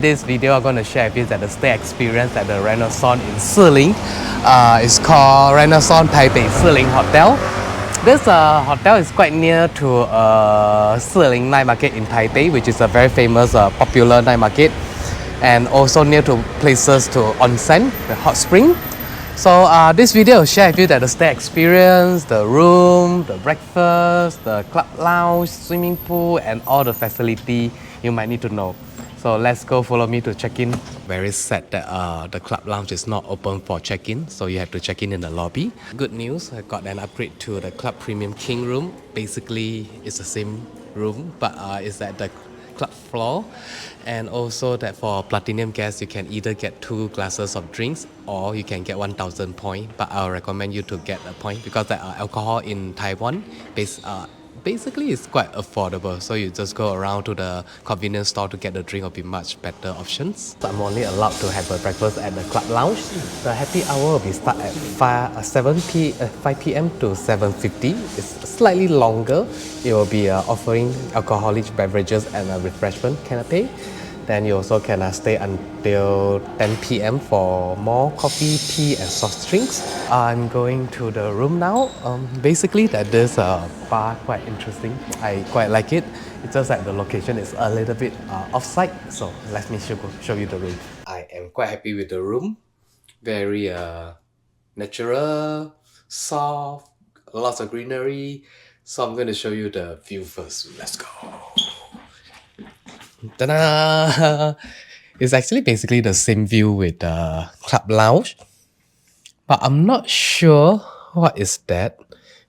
This video I'm going to share with you that the stay experience at the Renaissance in Shihlin. It's called Renaissance Taipei Shihlin Hotel. This hotel is quite near to Shihlin night market in Taipei, which is a very famous popular night market, and also near to places to onsen, the hot spring. So this video will share with you that the stay experience, the room, the breakfast, the club lounge, swimming pool, and all the facility you might need to know. So let's go, follow me to check in. Very sad that the club lounge is not open for check-in, so you have to check in the lobby. Good news, I got an upgrade to the Club Premium King room. Basically, it's the same room, but it's at the club floor. And also that for platinum guests, you can either get 2 glasses of drinks or you can get 1,000 points. But I'll recommend you to get a point because the alcohol in Taiwan basically it's quite affordable, so you just go around to the convenience store to get the drink will be much better options. So I'm only allowed to have a breakfast at the club lounge. The happy hour will be start at 5 p.m. to 7:50. It's slightly longer. It will be offering alcoholic beverages and a refreshment canapé. Then you also can stay until 10 p.m. for more coffee, tea, and soft drinks. I'm going to the room now. Basically, that this bar quite interesting. I quite like it. It's just that the location is a little bit off-site. So let me show you the room. I am quite happy with the room. Very natural, soft, lots of greenery. So I'm going to show you the view first. Let's go. Ta-da! It's actually basically the same view with the club lounge, but I'm not sure what is that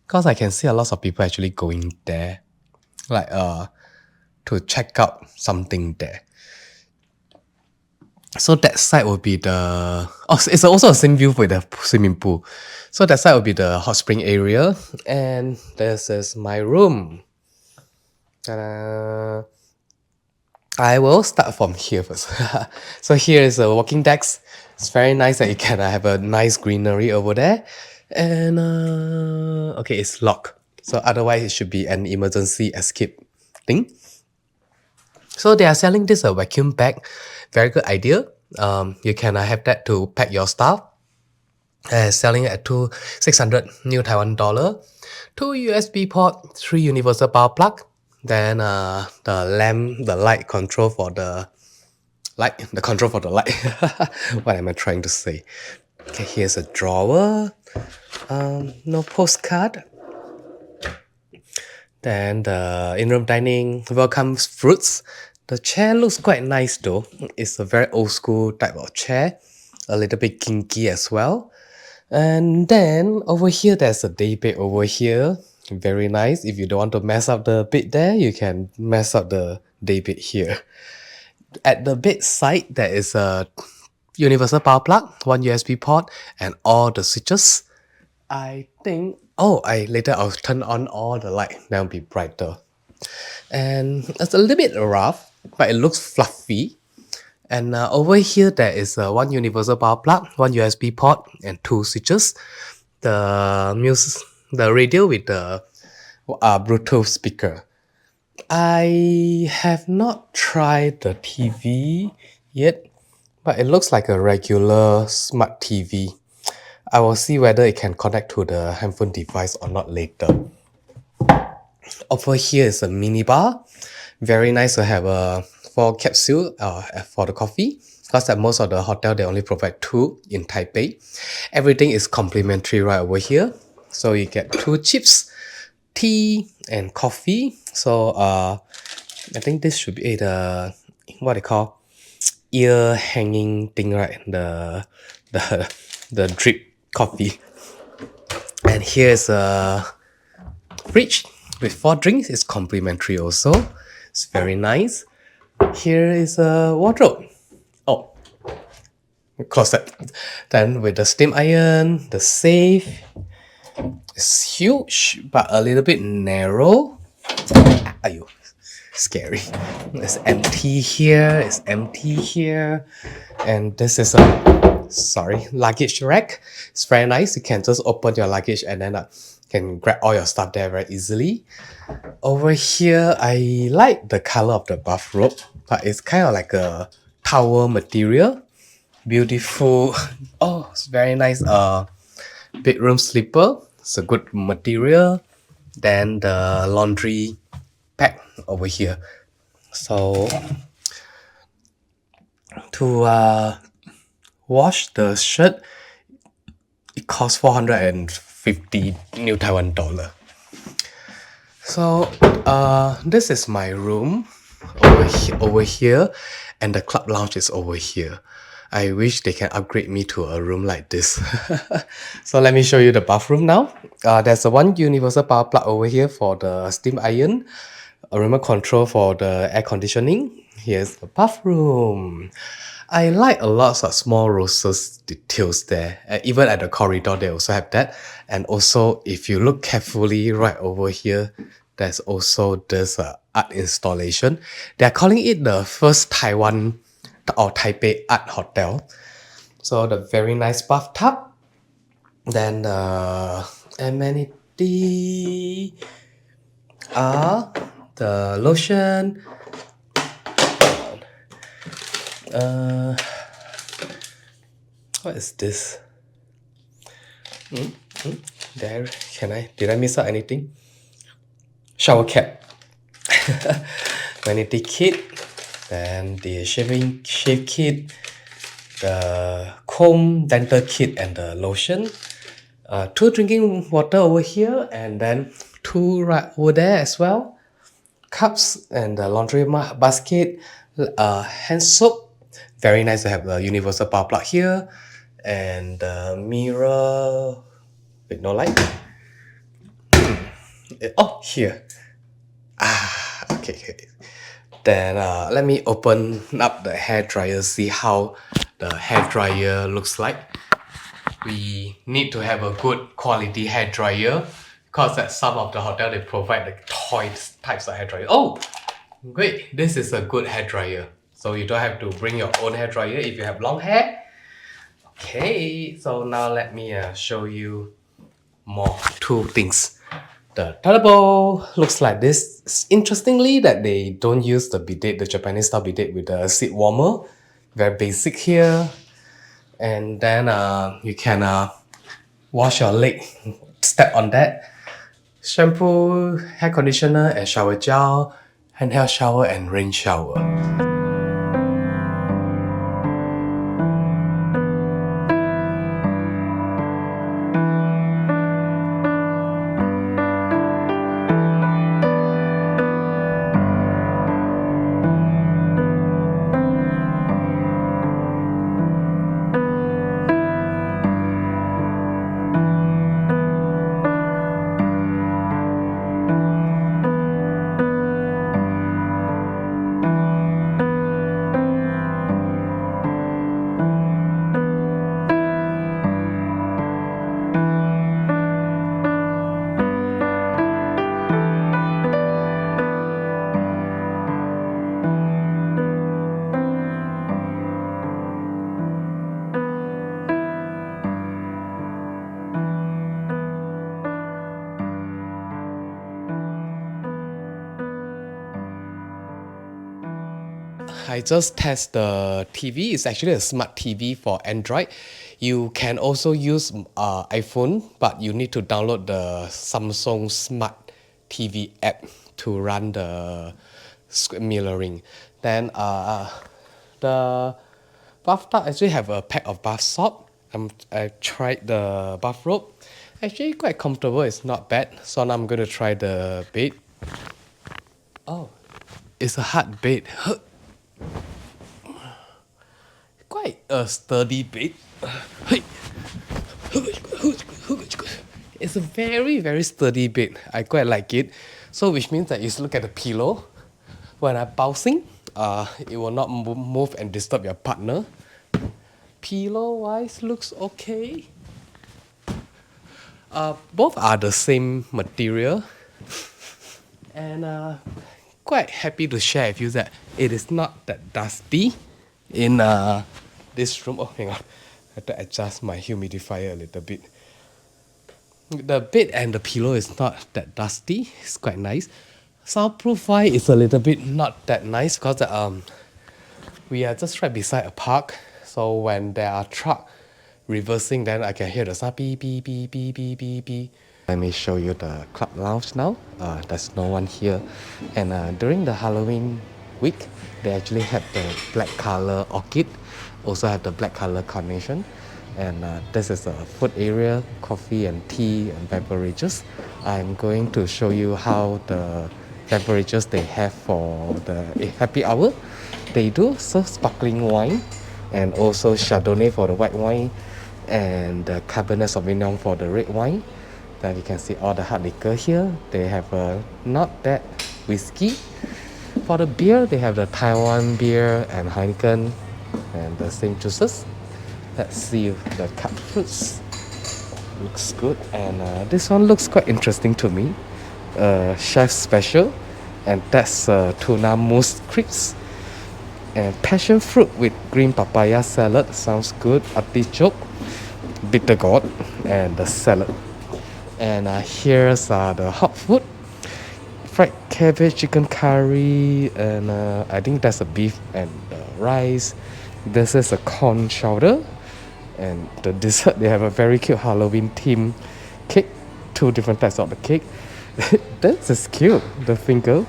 because I can see a lot of people actually going there, like to check out something there. So that side will be the it's also the same view with the swimming pool. So that side will be the hot spring area, and this is my room. Ta-da! I will start from here first. So here is a walking decks. It's very nice that you can have a nice greenery over there. And okay, it's locked. So otherwise it should be an emergency escape thing. So they are selling this a vacuum bag. Very good idea. You can have that to pack your stuff. Selling it at 600 new Taiwan dollar. 2 USB port, 3 universal power plug. Then the light control for the light. What am I trying to say? Okay, here's a drawer. No postcard. Then the in-room dining, welcome fruits. The chair looks quite nice though. It's a very old school type of chair. A little bit kinky as well. And then over here, there's a day bed over here. Very nice. If you don't want to mess up the bed there, you can mess up the day bed here. At the bedside, there is a universal power plug, 1 USB port, and all the switches. I think, later I'll turn on all the light, that'll be brighter. And it's a little bit rough, but it looks fluffy. And over here, there is 1 universal power plug, 1 USB port, and 2 switches. The radio with the Bluetooth speaker. I have not tried the TV yet, but it looks like a regular smart TV. I will see whether it can connect to the handphone device or not later. Over here is a mini bar. Very nice to have a 4 capsule for the coffee. Because at most of the hotel, they only provide 2 in Taipei. Everything is complimentary right over here. So you get 2 chips, tea, and coffee. So I think this should be the what they call ear hanging thing, right? The drip coffee. And here's a fridge with 4 drinks. It's complimentary also. It's very nice. Here is a wardrobe. Closet. Then with the steam iron, the safe. It's huge, but a little bit narrow. Ayo, scary. It's empty here. It's empty here. And this is a luggage rack. It's very nice. You can just open your luggage and then can grab all your stuff there very easily. Over here, I like the color of the bathrobe, but it's kind of like a towel material. Beautiful. Oh, it's very nice. Bedroom slipper. It's a good material. Then the laundry pack over here. So to wash the shirt, it costs 450 New Taiwan dollar. So this is my room over here, and the club lounge is over here. I wish they can upgrade me to a room like this. So let me show you the bathroom now. There's a one universal power plug over here for the steam iron, a remote control for the air conditioning. Here's the bathroom. I like a lot of small roses details there. Even at the corridor, they also have that. And also, if you look carefully right over here, there's also this art installation. They're calling it the first Taiwan or Taipei art hotel. So the very nice bathtub. Then the amenity are the lotion. What is this? There, did I miss out anything? Shower cap. Vanity kit. Then the shave kit. The comb, dental kit, and the lotion. 2 drinking water over here, and then 2 right over there as well. Cups and the laundry basket. Hand soap. Very nice to have the universal power plug here. And the mirror. Wait, no light. Oh, here. Okay. Then let me open up the hair dryer, see how the hair dryer looks like. We need to have a good quality hair dryer because at some of the hotel they provide the toy types of hair dryer. Oh, great! This is a good hair dryer, so you don't have to bring your own hair dryer if you have long hair. Okay, so now let me show you more 2 things. The toilet bowl looks like this. Interestingly, that they don't use the bidet, the Japanese style bidet with the seat warmer. Very basic here. And then you can wash your leg, step on that. Shampoo, hair conditioner, and shower gel, handheld shower, and rain shower. I just test the TV. It's actually a smart TV for Android. You can also use iPhone, but you need to download the Samsung Smart TV app to run the mirroring. Then the bathtub actually have a pack of bath salt. I tried the bathrobe. Actually quite comfortable. It's not bad. So now I'm going to try the bed. Oh, it's a hard bed. Quite a sturdy bed. It's a very sturdy bed. I quite like it. So which means that you look at the pillow. When I'm bouncing, it will not move and disturb your partner. Pillow wise looks okay. Both are the same material. And quite happy to share with you that it is not that dusty in this room. Oh, hang on. I have to adjust my humidifier a little bit. The bed and the pillow is not that dusty. It's quite nice. Soundproof wise is a little bit not that nice because We are just right beside a park, so when there are truck reversing, then I can hear the sound beep beep beep beep beep beep beep. Let me show you the club lounge now. There's no one here, and during the Halloween week, they actually have the black color orchid, also have the black color carnation, and this is a food area, coffee and tea and beverages. I'm going to show you how the beverages they have for the happy hour. They do serve sparkling wine and also Chardonnay for the white wine and the Cabernet Sauvignon for the red wine. Then you can see all the hard liquor here. They have a not that whiskey. For the beer, they have the Taiwan beer and Heineken and the same juices. Let's see the cut fruits. Looks good, and this one looks quite interesting to me. Chef special, and that's tuna mousse crepes. And passion fruit with green papaya salad sounds good. Artichoke, bitter gourd, and the salad. And here's the hot food: fried cabbage, chicken curry, and I think that's a beef and rice. This is a corn chowder, and the dessert they have a very cute Halloween theme cake. Two different types of the cake. This is cute. The finger.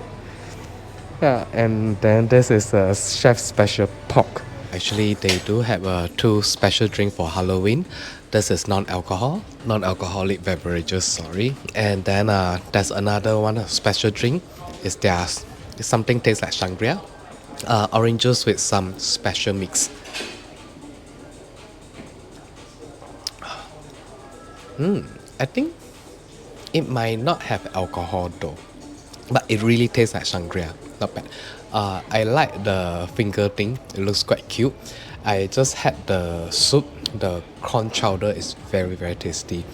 Yeah, and then this is a chef's special pork. Actually, they do have two special drink for Halloween. This is non-alcoholic beverages, sorry. And then there's another one, a special drink. It's something tastes like sangria. Orange juice with some special mix. I think it might not have alcohol though, but it really tastes like sangria. Not bad. I like the finger thing. It looks quite cute. I just had the soup. The corn chowder is very tasty.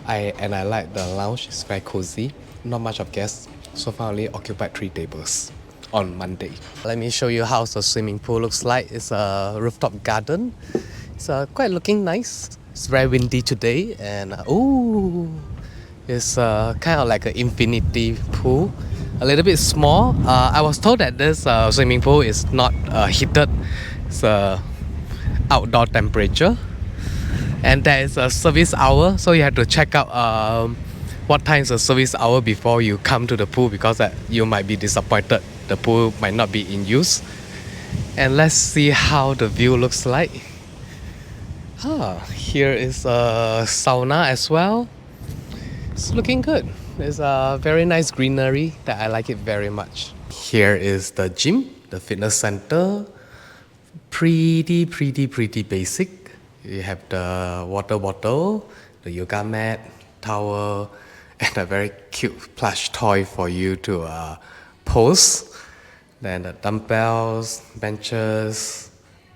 I like the lounge. It's very cozy. Not much of guests. So far only occupied 3 tables on Monday. Let me show you how the swimming pool looks like. It's a rooftop garden. It's quite looking nice. It's very windy today, and it's kind of like an infinity pool. A little bit small. I was told that this swimming pool is not heated. It's outdoor temperature. And there is a service hour, so you have to check out what time is the service hour before you come to the pool, because you might be disappointed. The pool might not be in use. And let's see how the view looks like. Here is a sauna as well. It's looking good. There's a very nice greenery that I like it very much. Here is the gym, the fitness center. Pretty basic. You have the water bottle, the yoga mat, towel, and a very cute plush toy for you to pose. Then the dumbbells, benches,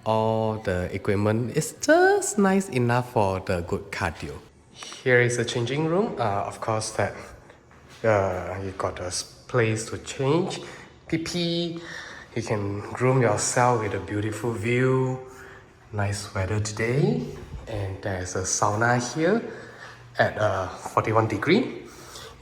all the equipment is just nice enough for the good cardio. Here is the changing room. Of course that you got a place to change. PP. You can groom yourself with a beautiful view. Nice weather today. And there's a sauna here at 41 degree.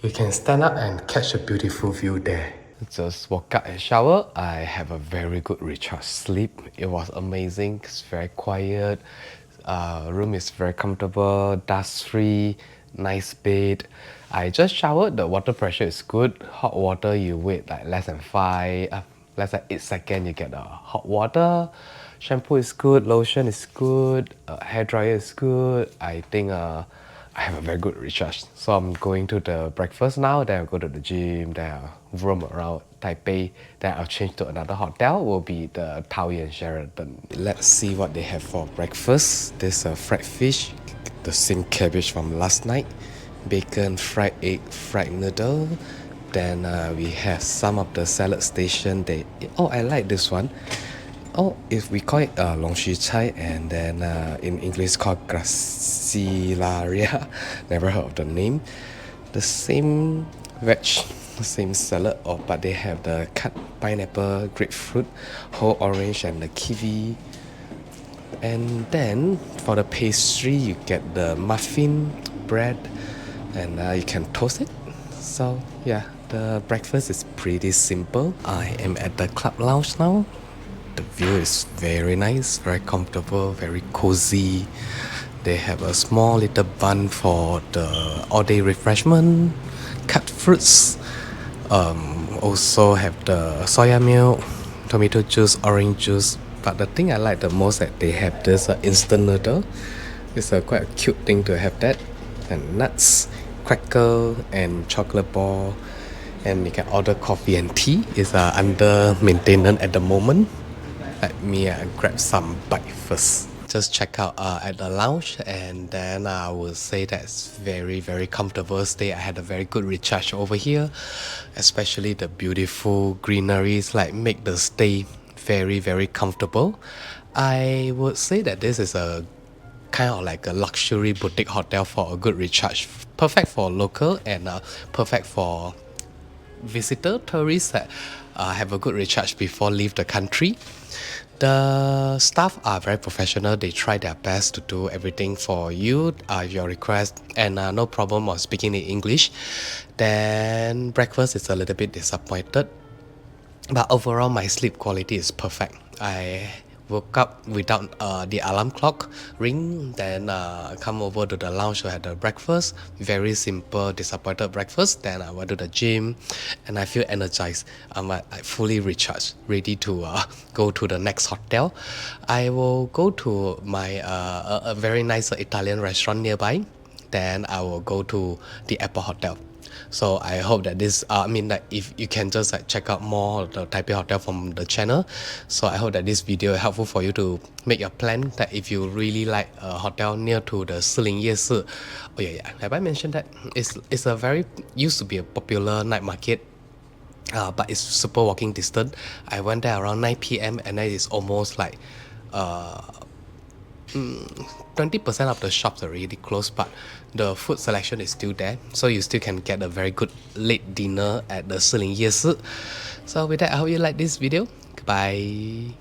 You can stand up and catch a beautiful view there. Just woke up and shower. I have a very good recharge sleep. It was amazing. It's very quiet. Room is very comfortable, dust free, nice bed. I just showered. The water pressure is good. Hot water, you wait like less than 8 seconds, you get the hot water. Shampoo is good, lotion is good, hair dryer is good. I think I have a very good recharge. So I'm going to the breakfast now, then I'll go to the gym, then I'll roam around Taipei, then I'll change to another hotel, will be the Taoyuan Sheraton. Let's see what they have for breakfast. There's a fried fish, the same cabbage from last night, bacon, fried egg, fried noodle. Then we have some of the salad station. I like this one. If we call it long xu cai, and then in English called gracilaria. Never heard of the name. The same veg, the same salad, but they have the cut pineapple, grapefruit, whole orange, and the kiwi. And then for the pastry, you get the muffin bread, and you can toast it. So yeah, the breakfast is pretty simple. I am at the club lounge now. The view is very nice, very comfortable, very cozy. They have a small little bun for the all-day refreshment, cut fruits. Also have the soya milk, tomato juice, orange juice. But the thing I like the most that they have this instant noodle. It's a quite a cute thing to have that. And nuts, cracker, and chocolate ball. And you can order coffee and tea. It's under maintenance at the moment. Let me grab some bite first. Just check out at the lounge, and then I will say that's very comfortable stay. I had a very good recharge over here, especially the beautiful greeneries like make the stay very comfortable. I would say that this is a kind of like a luxury boutique hotel for a good recharge, perfect for local and perfect for visitor tourists that have a good recharge before leave the country. The staff are very professional. They try their best to do everything for you, your request, and no problem on speaking in English. Then breakfast is a little bit disappointed, but overall my sleep quality is perfect. I woke up without the alarm clock ring, then come over to the lounge to have the breakfast. Very simple, disappointed breakfast. Then I went to the gym and I feel energized. I'm fully recharged, ready to go to the next hotel. I will go to my a very nice Italian restaurant nearby. Then I will go to the airport hotel. So I hope that this, like if you can just like check out more of the Taipei hotel from the channel. So I hope that this video is helpful for you to make your plan. That if you really like a hotel near to the Shihlin Yeshi. Oh yeah, have I mentioned that? It's a very, used to be a popular night market. But it's super walking distance. I went there around 9 p.m. and then it's almost like 20% of the shops are already closed, but the food selection is still there, so you still can get a very good late dinner at the Shihlin Yeshi. So with that, I hope you like this video. Goodbye.